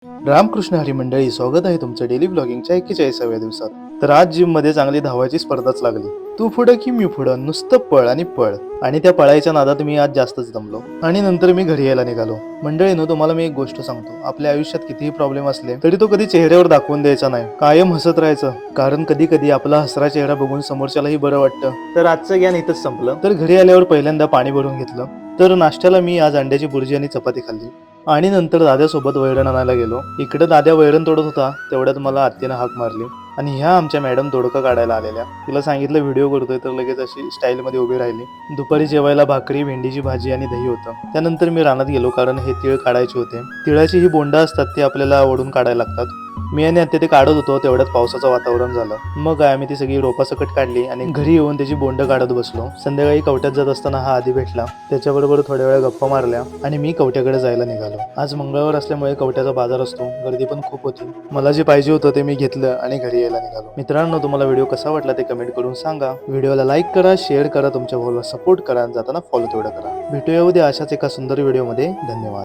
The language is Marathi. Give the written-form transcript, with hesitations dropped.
रामकृष्ण हरी मंडळी, स्वागत आहे तुमचं डेली ब्लॉगिंगच्या 41व्या दिवसात. तर आज जिम मध्ये चांगली धावायची स्पर्धाच लागली. तू पुढं की मी पुढं, नुसतं पळ आणि पळ. आणि त्या पळायच्या नादात मी आज जास्तच दमलो आणि नंतर मी घरी यायला निघालो. मंडळीनो, तुम्हाला मी एक गोष्ट सांगतो, आपल्या आयुष्यात कितीही प्रॉब्लेम असले तरी तो कधी चेहऱ्यावर दाखवून द्यायचा नाही, कायम हसत राहायचं. कारण कधी कधी आपला हसरा चेहरा बघून समोरच्यालाही बरं वाटतं. तर आजचं ज्ञान इथंच संपलं. तर घरी आल्यावर पहिल्यांदा पाणी भरून घेतलं. तर नाश्त्याला मी आज अंड्याची बुर्जी आणि चपाती खाल्ली आणि नंतर दाद्यासोबत वैरण आणायला गेलो. इकडे दाद्या वैरण तोडत होता, तेवढ्यात मला आत्यानं हाक मारली आणि ह्या आमच्या मॅडम दोडका काढायला आलेल्या. तिला सांगितलं व्हिडिओ करतोय, तर लगेच अशी स्टाईल मध्ये उभी राहिली. दुपारी जेवायला भाकरी, भेंडीची भाजी आणि दही होतं. त्यानंतर मी रानात गेलो, कारण हे तीळ काढायचे होते. तिळाची ही बोंड असतात, ती आपल्याला ओढून काढायला लागतात. मी आणि आत्या ते काढत होतो, तेवढ्यात पावसाचं वातावरण झालं. मग आम्ही ती सगळी रोपासकट काढली आणि घरी येऊन त्याची बोंड काढत बसलो. संध्याकाळी कवट्यात जात असताना हा आधी भेटला. त्याच्याबरोबर थोड्या वेळा गप्पा मारल्या आणि मी कवट्याकडे जायला निघालो. आज मंगळवार असल्यामुळे कवट्याचा बाजार असतो, गर्दी पण खूप होती. मला जे पाहिजे होतं ते मी घेतलं आणि घरी यायला निघालो. मित्रांनो, तुम्हाला व्हिडिओ कसा वाटला ते कमेंट करून सांगा. व्हिडिओला लाईक करा, शेअर करा, तुमच्या भावाला सपोर्ट करा आणि जाताना फॉलो तेवढं करा. भेटूया उद्या अशाच एका सुंदर व्हिडिओमध्ये. धन्यवाद.